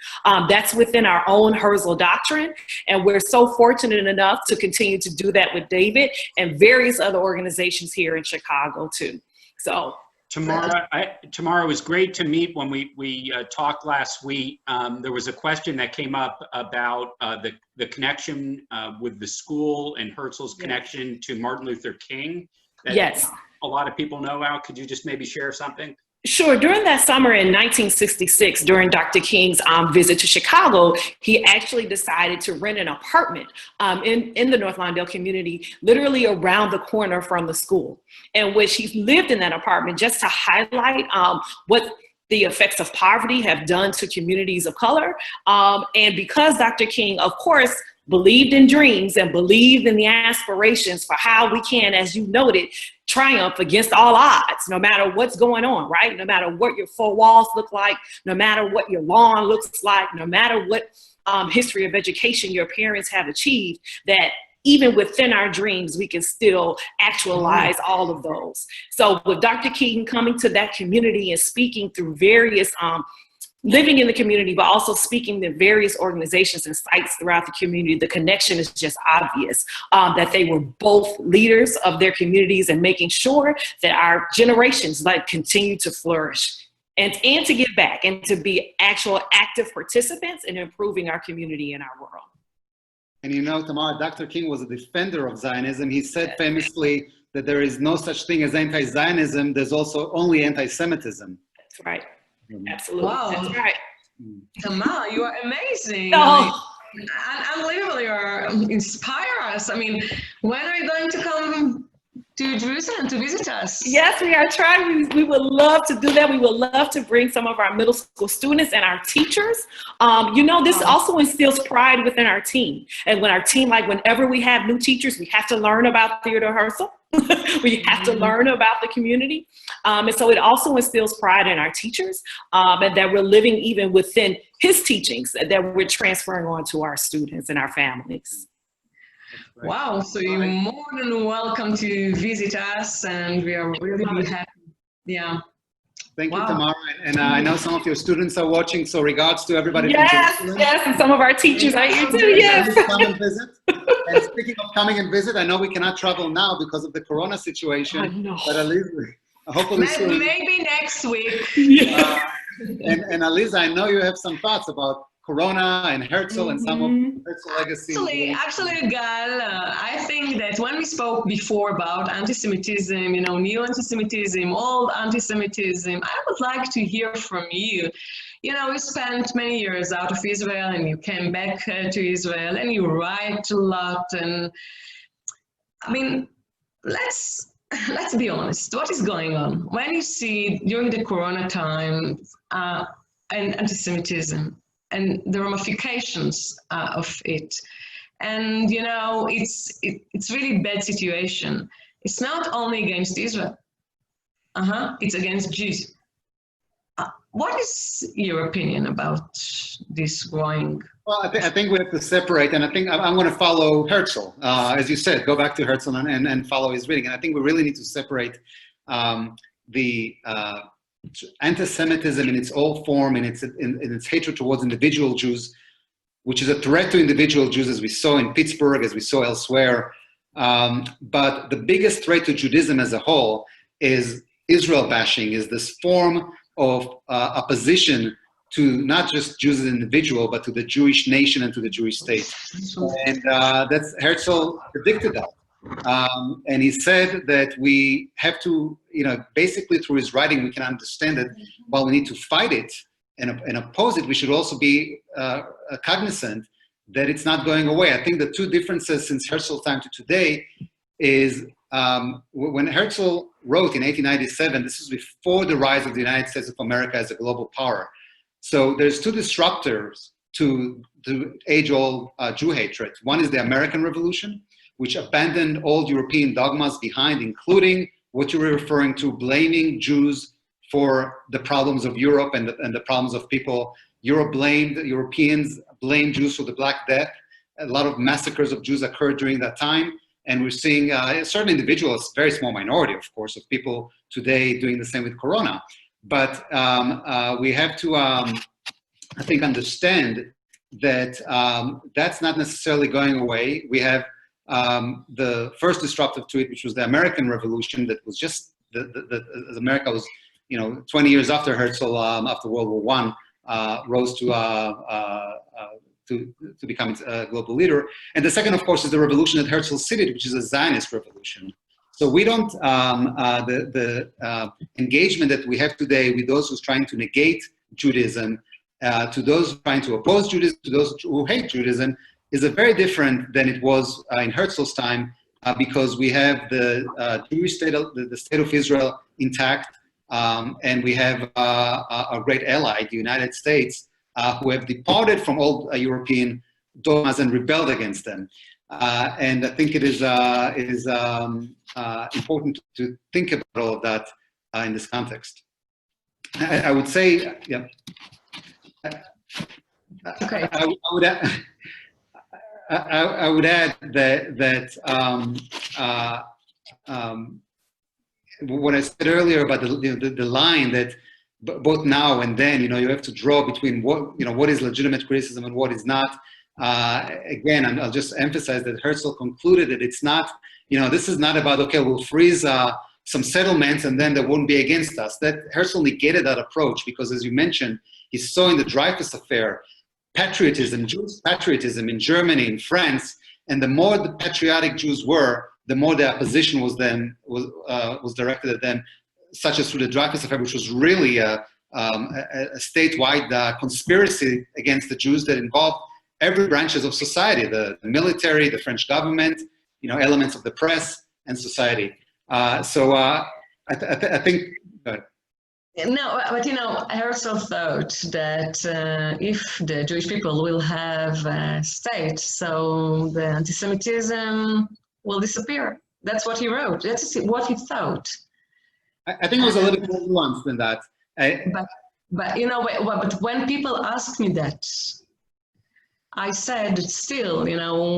That's within our own Herzl doctrine, and we're so fortunate enough to continue to do that with David and various other organizations here in Chicago too. So. Tamara, it was great to meet when we talked last week. There was a question that came up about the connection with the school and Herzl's connection to Martin Luther King. That yes. A lot of people know about. Could you just maybe share something? Sure. During that summer in 1966, during Dr. King's visit to Chicago, he actually decided to rent an apartment in the North Lawndale community, literally around the corner from the school, in which he lived in that apartment just to highlight what the effects of poverty have done to communities of color. And because Dr. King, of course, believed in dreams and believed in the aspirations for how we can, as you noted, triumph against all odds, no matter what's going on, right? No matter what your four walls look like, no matter what your lawn looks like, no matter what history of education your parents have achieved, that even within our dreams, we can still actualize all of those. So with Dr. Keaton coming to that community and speaking through various, living in the community, but also speaking to various organizations and sites throughout the community, the connection is just obvious, that they were both leaders of their communities and making sure that our generations continue to flourish and to give back and to be actual active participants in improving our community and our world. And you know, Tamara, Dr. King was a defender of Zionism. He said famously that there is no such thing as anti-Zionism, there's also only anti-Semitism. That's right. Absolutely. Wow. That's right. Tamara, you are amazing. Oh. Unbelievable. You inspire us. I mean, when are you going to come to Jerusalem to visit us? Yes, we are trying. We would love to do that. We would love to bring some of our middle school students and our teachers. This also instills pride within our team. And when our team, whenever we have new teachers, we have to learn about Theodor Herzl. We have to learn about the community. And so it also instills pride in our teachers, and that we're living even within his teachings that we're transferring on to our students and our families. Wow, so you're more than welcome to visit us, and we are really happy. Yeah. Thank you, Tamara. And I know some of your students are watching, so regards to everybody. Yes, and some of our teachers are here too, yes. Come and visit. And speaking of coming and visit, I know we cannot travel now because of the Corona situation. I know. But Aliza, hopefully soon. Maybe next week. And Aliza, I know you have some thoughts about Corona and Herzl and some of Herzl legacy. Actually, Gal, I think that when we spoke before about anti-Semitism, new anti-Semitism, old anti-Semitism, I would like to hear from you. We spent many years out of Israel, and you came back to Israel, and you write a lot. And I mean, let's be honest. What is going on when you see during the Corona time and anti-Semitism and the ramifications of it? And it's really bad situation. It's not only against Israel. It's against Jews. What is your opinion about this growing? Well, I think we have to separate, and I think I'm going to follow Herzl. As you said, go back to Herzl and follow his reading. And I think we really need to separate the anti-Semitism in its old form, in its hatred towards individual Jews, which is a threat to individual Jews, as we saw in Pittsburgh, as we saw elsewhere. But the biggest threat to Judaism as a whole is Israel bashing, is this form of opposition to not just Jews as an individual, but to the Jewish nation and to the Jewish state. And that's Herzl predicted that. And he said that we have to, basically through his writing, we can understand that while we need to fight it and oppose it, we should also be cognizant that it's not going away. I think the two differences since Herzl's time to today is when Herzl wrote in 1897, this is before the rise of the United States of America as a global power. So there's two disruptors to the age-old Jew hatred. One is the American Revolution, which abandoned old European dogmas behind, including what you were referring to, blaming Jews for the problems of Europe and the problems of people. Europeans blamed Jews for the Black Death. A lot of massacres of Jews occurred during that time. And we're seeing certain individuals, very small minority, of course, of people today doing the same with Corona. But we have to, I think, understand that that's not necessarily going away. We have the first disruptive to it, which was the American Revolution, that was just, as America was, 20 years after Herzl, after World War I, rose to become a global leader. And the second, of course, is the revolution that Herzl seeded, which is a Zionist revolution. So we don't, the engagement that we have today with those who's trying to negate Judaism, to those trying to oppose Judaism, to those who hate Judaism, is a very different than it was in Herzl's time, because we have the Jewish state, the state of Israel intact. and we have a great ally, the United States, who have departed from old European dogmas and rebelled against them. And I think it is important to think about all of that in this context. I would say, yeah. Okay. I would add that what I said earlier about the line that both now and then, you have to draw between what is legitimate criticism and what is not. Again, and I'll just emphasize that Herzl concluded that it's not, this is not about, okay, we'll freeze some settlements and then they won't be against us. That Herzl negated that approach because, as you mentioned, he saw in the Dreyfus affair patriotism, Jewish patriotism in Germany, in France, and the more the patriotic Jews were, the more the opposition was directed at them, such as through the Dreyfus affair, which was really a statewide conspiracy against the Jews that involved every branches of society, the military, the French government, elements of the press and society. So I think. No, but Herzl thought that if the Jewish people will have a state, so the anti-Semitism will disappear. That's what he wrote. That's what he thought. I think it was a little bit more nuanced than that. But when people ask me that, I said still,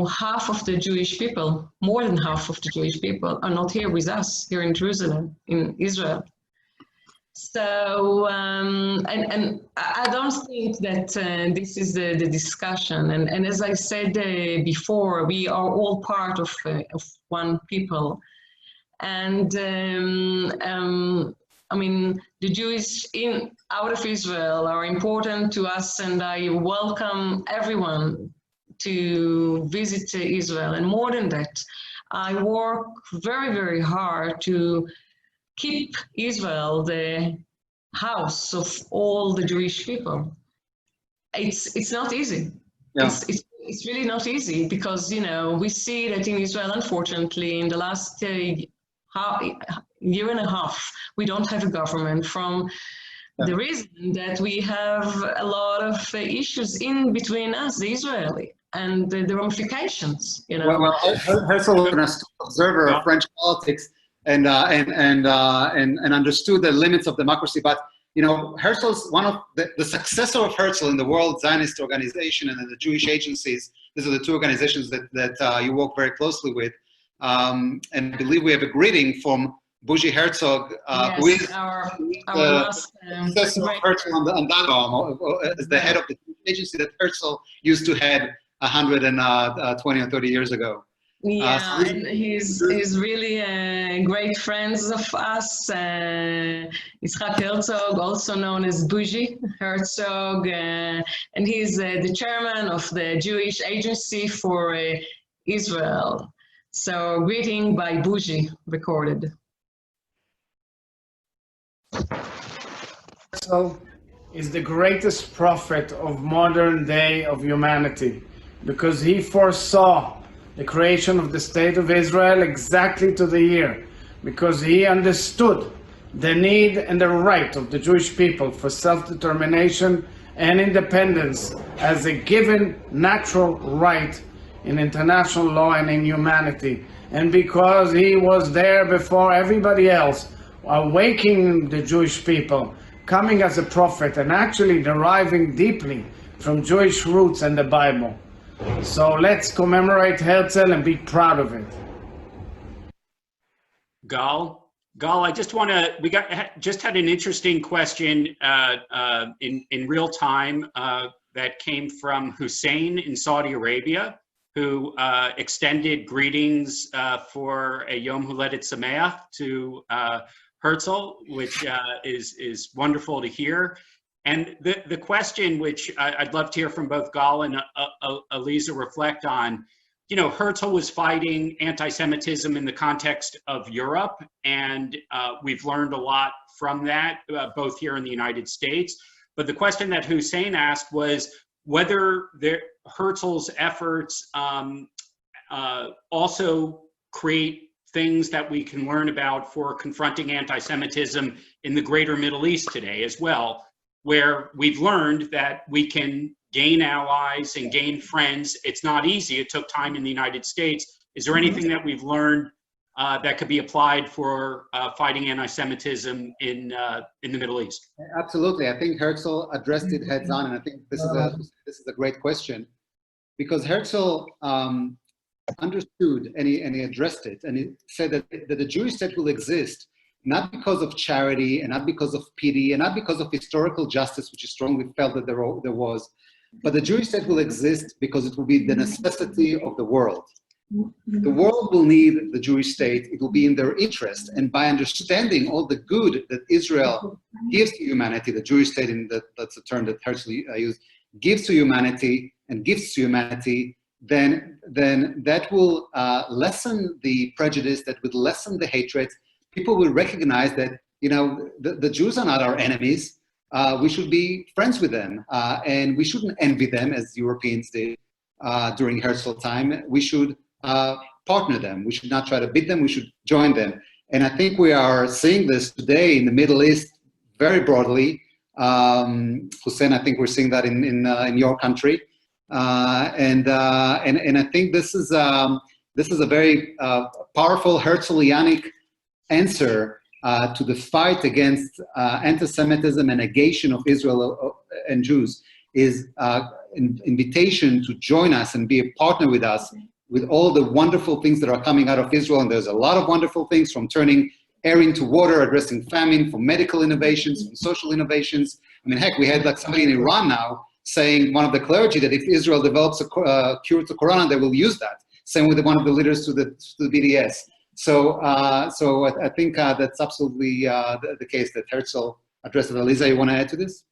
half of the Jewish people, more than half of the Jewish people, are not here with us, here in Jerusalem, in Israel. So, and I don't think that this is the discussion. And as I said before, we are all part of one people. And I mean, the Jews out of Israel are important to us, and I welcome everyone to visit Israel. And more than that, I work very, very hard to keep Israel the house of all the Jewish people. It's not easy. Yeah. It's really not easy because, we see that in Israel, unfortunately, in the last year and a half, we don't have a government from the reason that we have a lot of issues in between us, the Israeli, and the ramifications, Well, Herzl was an astute observer of French politics and understood the limits of democracy. But, Herzl's one of the successor of Herzl in the World Zionist Organization and in the Jewish agencies. These are the two organizations that you work very closely with. And I believe we have a greeting from Bougie Herzog, yes, who is the successor of Herzl on that arm, as the head of the agency that Herzl used to head 120 or 30 years ago. Yeah, and he's really great friends of us. Yitzhak Herzog, also known as Bougie Herzog, and he's the chairman of the Jewish Agency for Israel. So, greeting by Bougie, recorded. Herzl is the greatest prophet of modern day of humanity because he foresaw the creation of the State of Israel exactly to the year, because he understood the need and the right of the Jewish people for self-determination and independence as a given natural right in international law and in humanity. And because he was there before everybody else, awakening the Jewish people, coming as a prophet and actually deriving deeply from Jewish roots and the Bible. So let's commemorate Herzl and be proud of it. Gal, I just want to, just had an interesting question in real time that came from Hussein in Saudi Arabia, who extended greetings for a Yom Huledet Sameach to Herzl, which is wonderful to hear. And the question, which I'd love to hear from both Gal and Aliza reflect on, Herzl was fighting anti-Semitism in the context of Europe, and we've learned a lot from that, both here in the United States. But the question that Hussein asked was whether Herzl's efforts also create things that we can learn about for confronting anti-Semitism in the greater Middle East today as well, where we've learned that we can gain allies and gain friends. It's not easy. It took time in the United States. Is there anything that we've learned that could be applied for fighting anti-Semitism in the Middle East? Absolutely. I think Herzl addressed it heads on, and I think this is a great question, because Herzl understood and he addressed it, and he said that the Jewish state will exist not because of charity and not because of pity and not because of historical justice, which he strongly felt that there was, but the Jewish state will exist because it will be the necessity of the world. The world will need the Jewish state. It will be in their interest. And by understanding all the good that Israel gives to humanity, the Jewish state, that's a term that Herzl used, gives to humanity and gives to humanity, then that will lessen the prejudice, that would lessen the hatred. People will recognize that, you know, the Jews are not our enemies. We should be friends with them, and we shouldn't envy them as Europeans did during Herzl's time. We should partner them. We should not try to beat them. We should join them. And I think we are seeing this today in the Middle East very broadly. Hussein, I think we're seeing that in your country. And I think this is a very powerful Herzlianic answer to the fight against anti-Semitism and negation of Israel and Jews, is an invitation to join us and be a partner with us with all the wonderful things that are coming out of Israel. And there's a lot of wonderful things, from turning air into water, addressing famine, from medical innovations, from social innovations. I mean, heck, we had like somebody in Iran now saying, one of the clergy, that if Israel develops a cure to corona, they will use that. Same with one of the leaders to the BDS. So I think that's absolutely the case that Herzl addressed. Aliza, you want to add to this?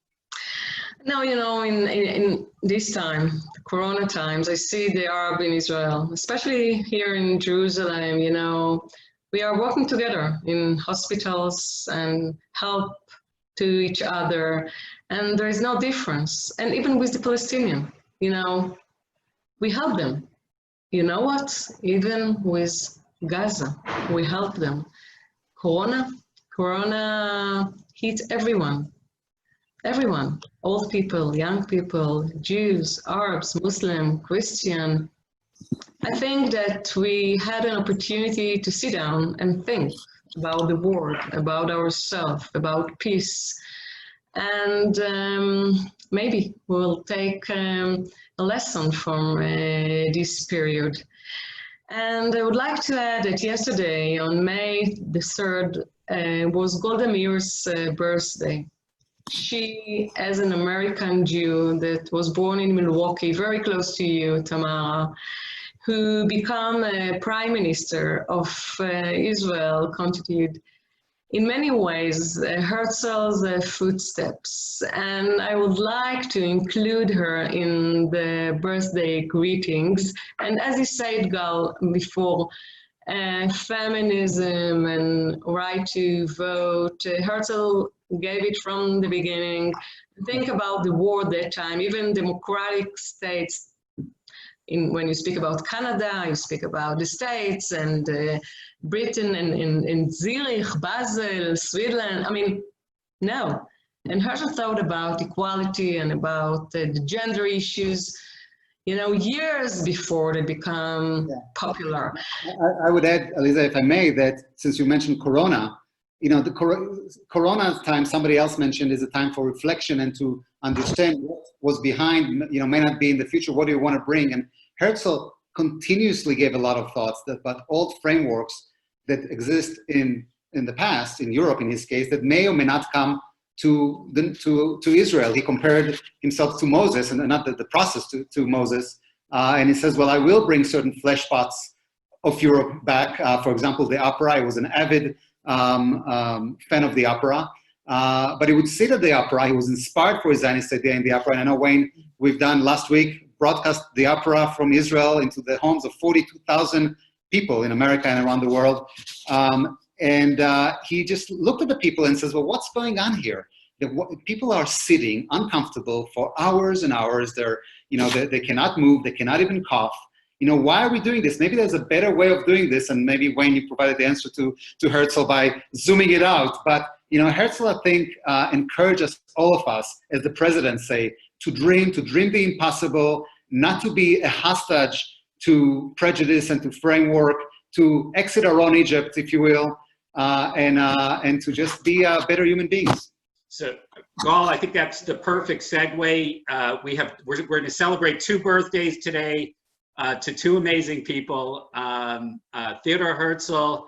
No, you know, in this time, Corona times, I see the Arab in Israel, especially here in Jerusalem. You know, we are working together in hospitals and help to each other, and there is no difference. And even with the Palestinian, you know, we help them. You know what? Even with Gaza, we help them. Corona hit everyone, old people, young people, Jews, Arabs, Muslim, Christian. I think that we had an opportunity to sit down and think about the world, about ourselves, about peace. And maybe we'll take a lesson from this period. And I would like to add that yesterday, on May the 3rd, was Golda Meir's birthday. She, as an American Jew that was born in Milwaukee, very close to you, Tamara, who became a prime minister of Israel, continued in many ways Herzl's footsteps. And I would like to include her in the birthday greetings. And as you said, Gal, before, feminism and right to vote, Herzl gave it from the beginning. Think about the war that time, even democratic states. When you speak about Canada, you speak about the States and Britain and Zurich, Basel, Switzerland. I mean, no. And Herzl thought about equality and about the gender issues, you know, years before they become popular. I would add, Aliza, if I may, that since you mentioned Corona, you know, the Corona time, somebody else mentioned, is a time for reflection and to understand what was behind, you know, may not be in the future. What do you want to bring? And Herzl continuously gave a lot of thoughts about old frameworks that exist in the past, in Europe in his case, that may or may not come to Israel. He compared himself to Moses, and not the process to Moses. And he says, well, I will bring certain flesh pots of Europe back. For example, the opera. I was an avid fan of the opera. But he would sit at the opera. He was inspired for his Zionist idea in the opera. And I know, Wayne, we've done last week, broadcast the opera from Israel into the homes of 42,000 people in America and around the world. He just looked at the people and says, well, what's going on here? People are sitting uncomfortable for hours and hours. They're, you know, they cannot move. They cannot even cough. why are we doing this? Maybe there's a better way of doing this, and maybe Wayne, you provided the answer to Herzl by zooming it out. But Herzl, I think, encourages all of us, as the president say, to dream the impossible, not to be a hostage to prejudice and to framework, to exit our own Egypt, if you will, and to just be better human beings. So, Gal, I think that's the perfect segue. We're going to celebrate 2 birthdays today to 2 amazing people. Theodor Herzl.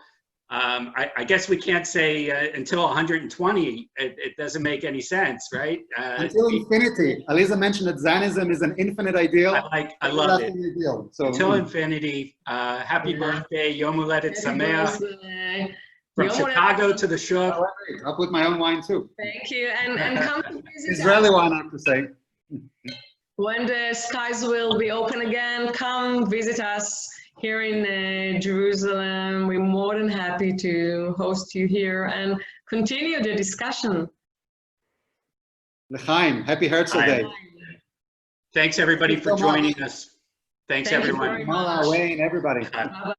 I guess we can't say until 120. It doesn't make any sense, right? Until infinity. Aliza mentioned that Zionism is an infinite ideal. I love it. Ideal. So, until infinity. Happy birthday, Yom Huledet Sameach. From Chicago to the Shuk. I'll put my own wine too. Thank you, and come to visit Israeli us. wine, I have to say. When the skies will be open again, come visit us here in Jerusalem. We're more than happy to host you here and continue the discussion. L'chaim, happy Herzl Day. Thanks everybody for joining us. Thanks Thank you everyone. very much. Mala, Wayne, everybody. Bye-bye.